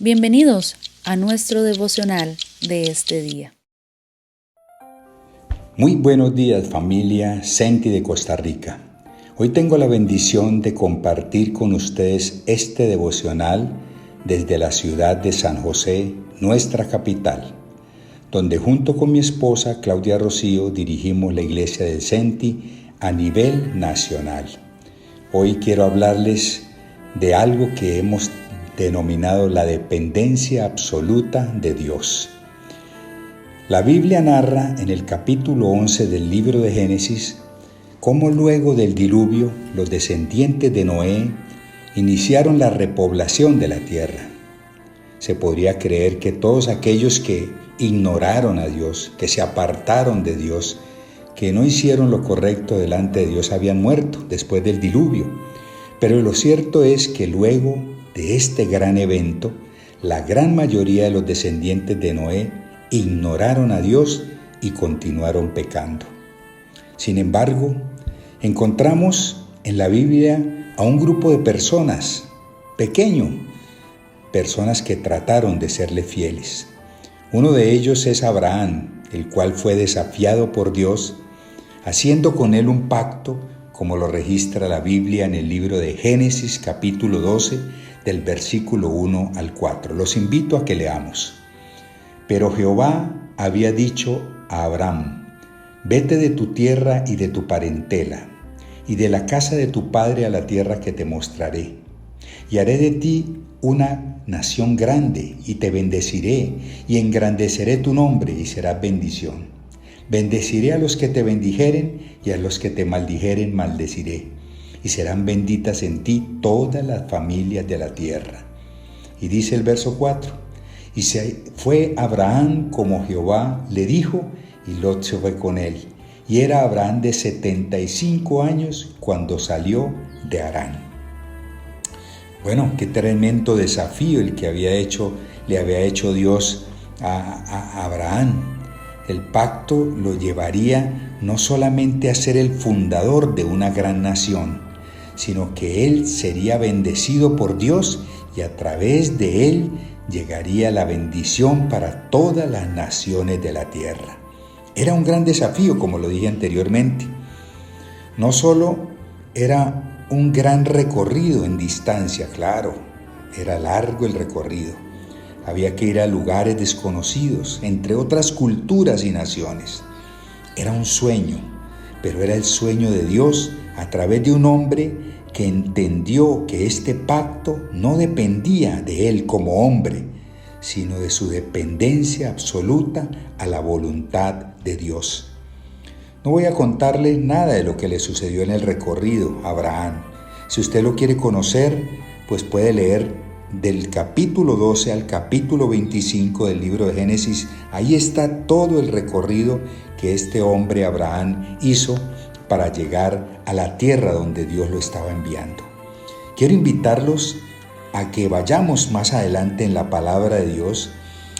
Bienvenidos a nuestro devocional de este día. Muy buenos días, familia Senti de Costa Rica. Hoy tengo la bendición de compartir con ustedes este devocional desde la ciudad de San José, nuestra capital, donde junto con mi esposa Claudia Rocío dirigimos la iglesia del Senti a nivel nacional. Hoy quiero hablarles de algo que hemos denominado la dependencia absoluta de Dios. La Biblia narra en el capítulo 11 del libro de Génesis cómo luego del diluvio los descendientes de Noé iniciaron la repoblación de la tierra. Se podría creer que todos aquellos que ignoraron a Dios, que se apartaron de Dios, que no hicieron lo correcto delante de Dios habían muerto después del diluvio. Pero lo cierto es que luego de este gran evento, la gran mayoría de los descendientes de Noé ignoraron a Dios y continuaron pecando. Sin embargo, encontramos en la Biblia a un grupo de personas, pequeño, personas que trataron de serle fieles. Uno de ellos es Abraham, el cual fue desafiado por Dios, haciendo con él un pacto, como lo registra la Biblia en el libro de Génesis capítulo 12, del versículo 1 al 4. Los invito a que leamos. Pero Jehová había dicho a Abraham: vete de tu tierra y de tu parentela, y de la casa de tu padre a la tierra que te mostraré. Y haré de ti una nación grande, y te bendeciré, y engrandeceré tu nombre, y serás bendición. Bendeciré a los que te bendijeren, y a los que te maldijeren maldeciré. Y serán benditas en ti todas las familias de la tierra. Y dice el verso 4, y se fue Abraham como Jehová le dijo, y Lot se fue con él. Y era Abraham de 75 años cuando salió de Harán. Bueno, qué tremendo desafío el que le había hecho Dios a Abraham. El pacto lo llevaría no solamente a ser el fundador de una gran nación, sino que él sería bendecido por Dios y a través de él llegaría la bendición para todas las naciones de la tierra. Era un gran desafío, como lo dije anteriormente. No solo era un gran recorrido en distancia, claro, era largo el recorrido. Había que ir a lugares desconocidos, entre otras culturas y naciones. Era un sueño, pero era el sueño de Dios a través de un hombre que entendió que este pacto no dependía de él como hombre, sino de su dependencia absoluta a la voluntad de Dios. No voy a contarle nada de lo que le sucedió en el recorrido a Abraham. Si usted lo quiere conocer, pues puede leer del capítulo 12 al capítulo 25 del libro de Génesis. Ahí está todo el recorrido que este hombre Abraham hizo para llegar a la tierra donde Dios lo estaba enviando. Quiero invitarlos a que vayamos más adelante en la palabra de Dios,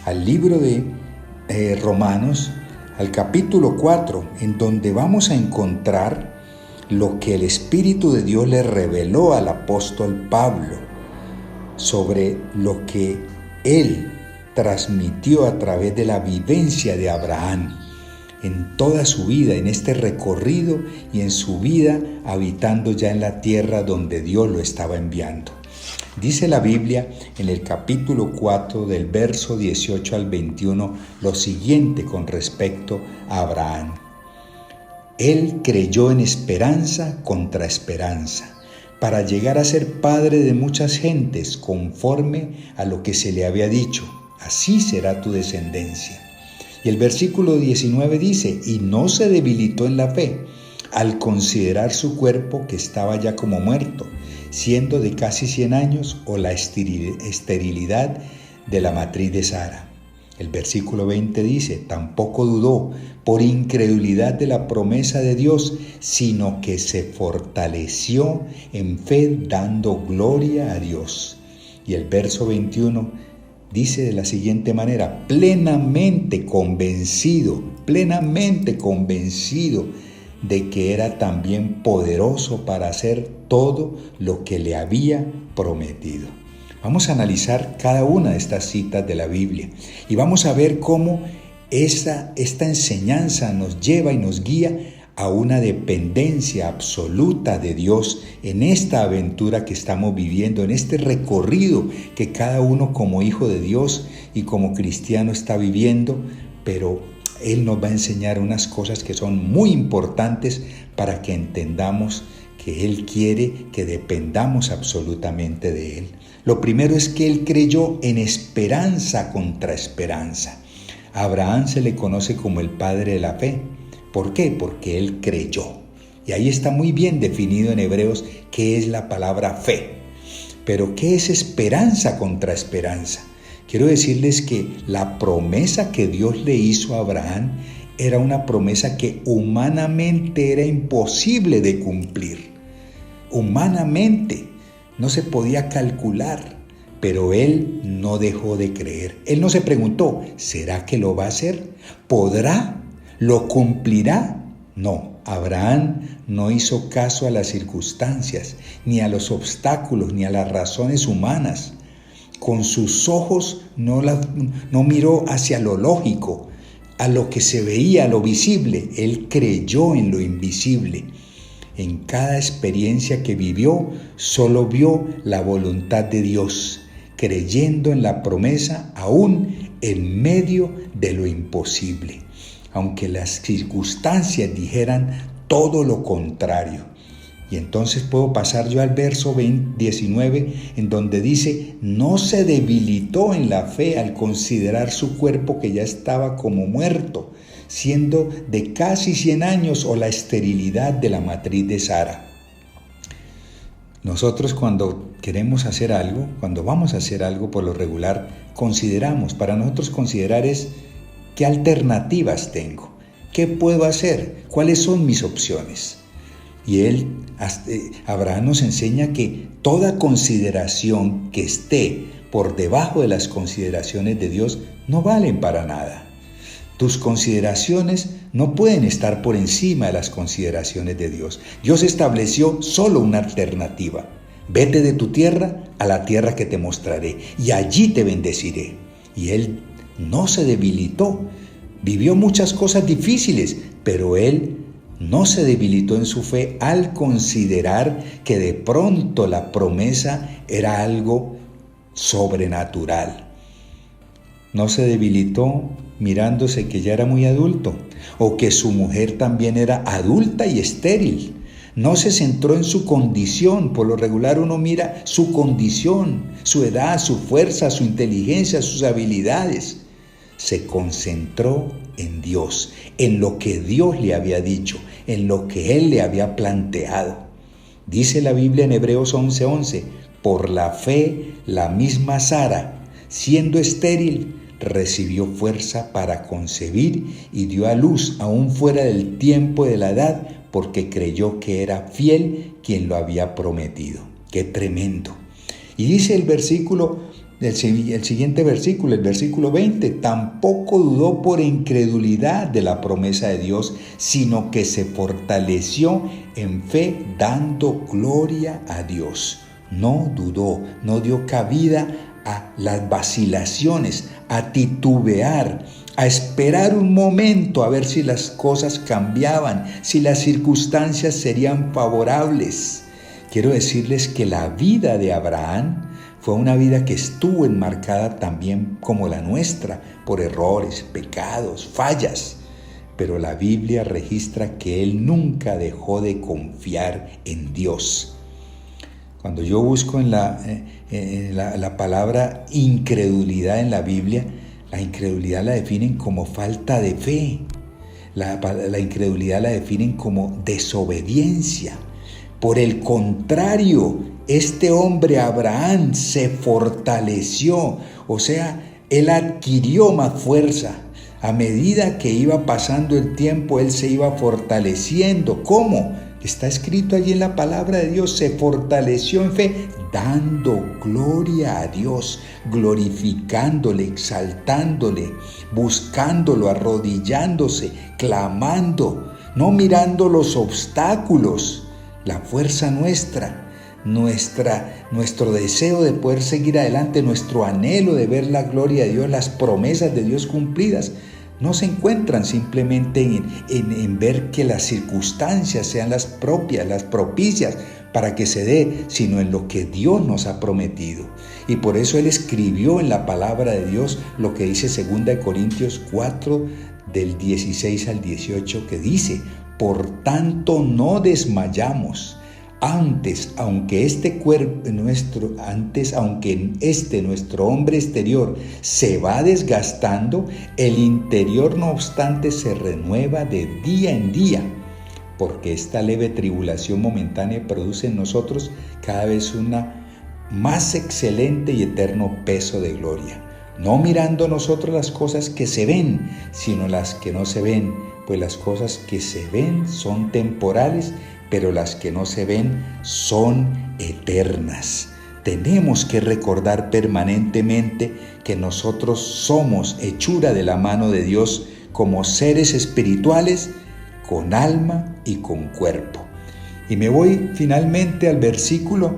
al libro de Romanos, al capítulo 4, en donde vamos a encontrar lo que el Espíritu de Dios le reveló al apóstol Pablo sobre lo que él transmitió a través de la vivencia de Abraham en toda su vida, en este recorrido y en su vida habitando ya en la tierra donde Dios lo estaba enviando. Dice la Biblia en el capítulo 4 del verso 18 al 21 lo siguiente con respecto a Abraham. Él creyó en esperanza contra esperanza, para llegar a ser padre de muchas gentes, conforme a lo que se le había dicho: así será tu descendencia. Y el versículo 19 dice: y no se debilitó en la fe, al considerar su cuerpo que estaba ya como muerto, siendo de casi 100 años, o la esterilidad de la matriz de Sara. El versículo 20 dice: tampoco dudó por incredulidad de la promesa de Dios, sino que se fortaleció en fe, dando gloria a Dios. Y el verso 21 dice de la siguiente manera: plenamente convencido de que era también poderoso para hacer todo lo que le había prometido. Vamos a analizar cada una de estas citas de la Biblia y vamos a ver cómo esta enseñanza nos lleva y nos guía a una dependencia absoluta de Dios en esta aventura que estamos viviendo, en este recorrido que cada uno como hijo de Dios y como cristiano está viviendo, pero Él nos va a enseñar unas cosas que son muy importantes para que entendamos que Él quiere que dependamos absolutamente de Él. Lo primero es que Él creyó en esperanza contra esperanza. A Abraham se le conoce como el padre de la fe. ¿Por qué? Porque él creyó. Y ahí está muy bien definido en Hebreos qué es la palabra fe. Pero ¿qué es esperanza contra esperanza? Quiero decirles que la promesa que Dios le hizo a Abraham era una promesa que humanamente era imposible de cumplir. Humanamente no se podía calcular, pero él no dejó de creer. Él no se preguntó, ¿será que lo va a hacer? ¿Podrá? ¿Lo cumplirá? No, Abraham no hizo caso a las circunstancias, ni a los obstáculos, ni a las razones humanas. Con sus ojos no miró hacia lo lógico, a lo que se veía, a lo visible. Él creyó en lo invisible. En cada experiencia que vivió, solo vio la voluntad de Dios, creyendo en la promesa aún en medio de lo imposible, aunque las circunstancias dijeran todo lo contrario. Y entonces puedo pasar yo al verso 19, en donde dice, no se debilitó en la fe al considerar su cuerpo que ya estaba como muerto, siendo de casi 100 años o la esterilidad de la matriz de Sara. Nosotros cuando queremos hacer algo, cuando vamos a hacer algo por lo regular, consideramos, para nosotros considerar es ¿qué alternativas tengo? ¿Qué puedo hacer? ¿Cuáles son mis opciones? Y Abraham nos enseña que toda consideración que esté por debajo de las consideraciones de Dios no valen para nada. Tus consideraciones no pueden estar por encima de las consideraciones de Dios. Dios estableció solo una alternativa. Vete de tu tierra a la tierra que te mostraré y allí te bendeciré. Y Él no se debilitó. Vivió muchas cosas difíciles, pero Él no se debilitó en su fe al considerar que de pronto la promesa era algo sobrenatural. No se debilitó mirándose que ya era muy adulto o que su mujer también era adulta y estéril. No se centró en su condición. Por lo regular uno mira su condición, su edad, su fuerza, su inteligencia, sus habilidades. Se concentró en Dios, en lo que Dios le había dicho, en lo que Él le había planteado. Dice la Biblia en Hebreos 11:11, por la fe la misma Sara, siendo estéril, recibió fuerza para concebir y dio a luz aún fuera del tiempo de la edad, porque creyó que era fiel quien lo había prometido. ¡Qué tremendo! Y dice el siguiente versículo, el versículo 20, tampoco dudó por incredulidad de la promesa de Dios, sino que se fortaleció en fe dando gloria a Dios. No dudó, no dio cabida a las vacilaciones, a titubear, a esperar un momento a ver si las cosas cambiaban, si las circunstancias serían favorables. Quiero decirles que la vida de Abraham fue una vida que estuvo enmarcada también como la nuestra, por errores, pecados, fallas. Pero la Biblia registra que él nunca dejó de confiar en Dios. Cuando yo busco en la palabra incredulidad en la Biblia, la incredulidad la definen como falta de fe. La incredulidad la definen como desobediencia. Por el contrario, este hombre Abraham se fortaleció, o sea, él adquirió más fuerza. A medida que iba pasando el tiempo, él se iba fortaleciendo. ¿Cómo? Está escrito allí en la palabra de Dios, se fortaleció en fe, dando gloria a Dios, glorificándole, exaltándole, buscándolo, arrodillándose, clamando, no mirando los obstáculos. La fuerza nuestra nuestro deseo de poder seguir adelante, nuestro anhelo de ver la gloria de Dios, las promesas de Dios cumplidas, no se encuentran simplemente en ver que las circunstancias sean las propias, las propicias para que se dé, sino en lo que Dios nos ha prometido. Y por eso Él escribió en la palabra de Dios lo que dice 2 Corintios 4, del 16 al 18, que dice: por tanto no desmayamos. Aunque nuestro hombre exterior se va desgastando, el interior no obstante se renueva de día en día, porque esta leve tribulación momentánea produce en nosotros cada vez una más excelente y eterno peso de gloria, no mirando nosotros las cosas que se ven, sino las que no se ven, pues las cosas que se ven son temporales, pero las que no se ven son eternas. Tenemos que recordar permanentemente que nosotros somos hechura de la mano de Dios como seres espirituales, con alma y con cuerpo. Y me voy finalmente al versículo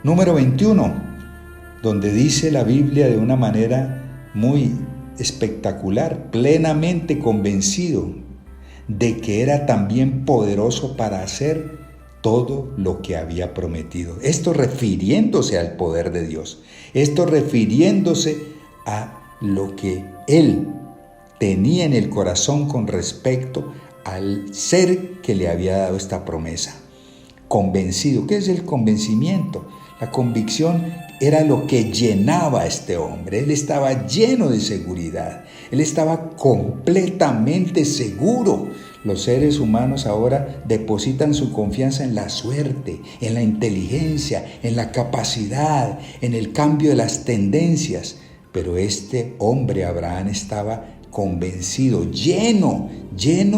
número 21, donde dice la Biblia de una manera muy espectacular: plenamente convencido de que era también poderoso para hacer todo lo que había prometido. Esto refiriéndose al poder de Dios. Esto refiriéndose a lo que Él tenía en el corazón con respecto al ser que le había dado esta promesa. Convencido. ¿Qué es el convencimiento? La convicción era lo que llenaba a este hombre. Él estaba lleno de seguridad. Él estaba completamente seguro. Los seres humanos ahora depositan su confianza en la suerte, en la inteligencia, en la capacidad, en el cambio de las tendencias. Pero este hombre, Abraham, estaba convencido, lleno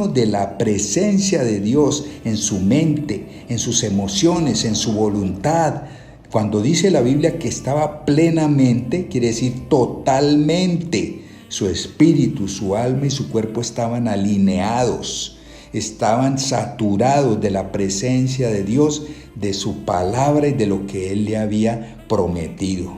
de la presencia de Dios en su mente, en sus emociones, en su voluntad. Cuando dice la Biblia que estaba plenamente, quiere decir totalmente. Su espíritu, su alma y su cuerpo estaban alineados, estaban saturados de la presencia de Dios, de su palabra y de lo que Él le había prometido.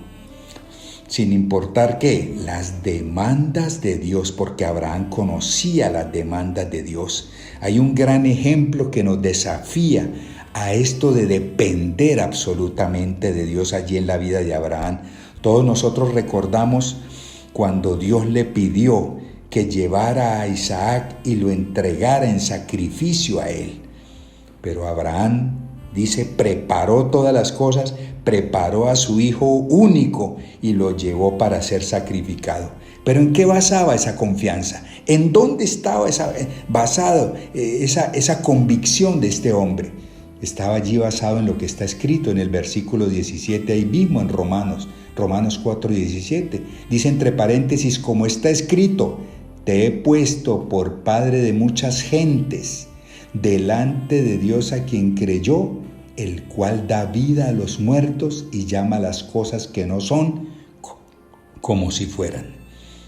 Sin importar qué, las demandas de Dios, porque Abraham conocía las demandas de Dios. Hay un gran ejemplo que nos desafía a esto de depender absolutamente de Dios allí en la vida de Abraham. Todos nosotros recordamos cuando Dios le pidió que llevara a Isaac y lo entregara en sacrificio a él. Pero Abraham, dice, preparó todas las cosas, preparó a su hijo único y lo llevó para ser sacrificado. ¿Pero en qué basaba esa confianza? ¿En dónde estaba basado esa convicción de este hombre? Estaba allí basado en lo que está escrito en el versículo 17, ahí mismo en Romanos 4:17. Dice entre paréntesis: como está escrito, te he puesto por padre de muchas gentes, delante de Dios a quien creyó, el cual da vida a los muertos y llama las cosas que no son como si fueran.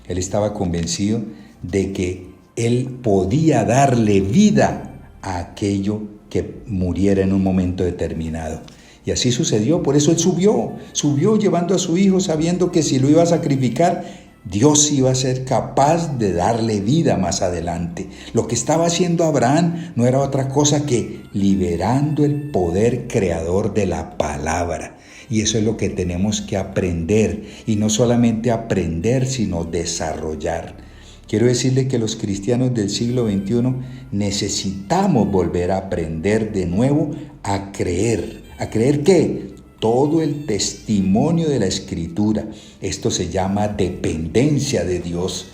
Él estaba convencido de que él podía darle vida a aquello que muriera en un momento determinado. Y así sucedió. Por eso él subió llevando a su hijo, sabiendo que si lo iba a sacrificar, Dios iba a ser capaz de darle vida más adelante. Lo que estaba haciendo Abraham no era otra cosa que liberando el poder creador de la palabra. Y eso es lo que tenemos que aprender. Y no solamente aprender, sino desarrollar. Quiero decirle que los cristianos del siglo XXI necesitamos volver a aprender de nuevo a creer. ¿A creer qué? Todo el testimonio de la Escritura. Esto se llama dependencia de Dios.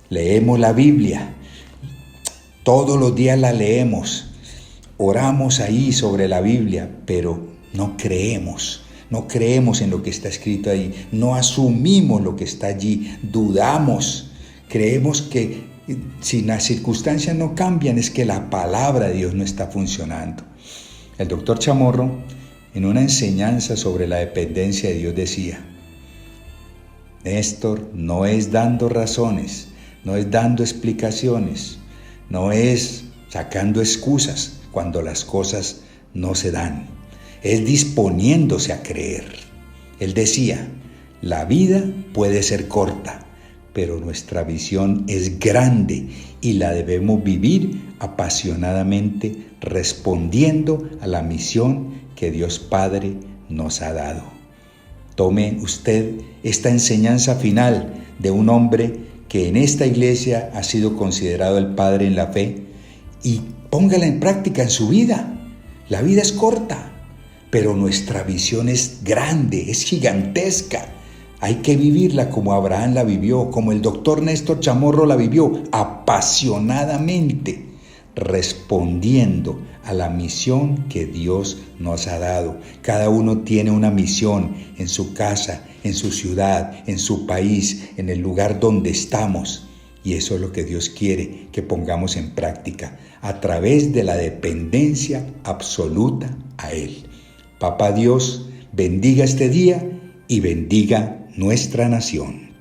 Leemos la Biblia. Todos los días la leemos. Oramos ahí sobre la Biblia, pero no creemos. No creemos en lo que está escrito ahí. No asumimos lo que está allí. Dudamos. Creemos que si las circunstancias no cambian es que la palabra de Dios no está funcionando. El doctor Chamorro, en una enseñanza sobre la dependencia de Dios, decía: Néstor, no es dando razones, no es dando explicaciones, no es sacando excusas cuando las cosas no se dan. es disponiéndose a creer. Él decía, la vida puede ser corta, pero nuestra visión es grande y la debemos vivir apasionadamente, respondiendo a la misión que Dios Padre nos ha dado. Tome usted esta enseñanza final de un hombre que en esta iglesia ha sido considerado el padre en la fe y póngala en práctica en su vida. La vida es corta, pero nuestra visión es grande, es gigantesca. Hay que vivirla como Abraham la vivió, como el doctor Néstor Chamorro la vivió, apasionadamente, respondiendo a la misión que Dios nos ha dado. Cada uno tiene una misión en su casa, en su ciudad, en su país, en el lugar donde estamos. Y eso es lo que Dios quiere que pongamos en práctica a través de la dependencia absoluta a Él. Papá Dios, bendiga este día y bendiga nuestra nación.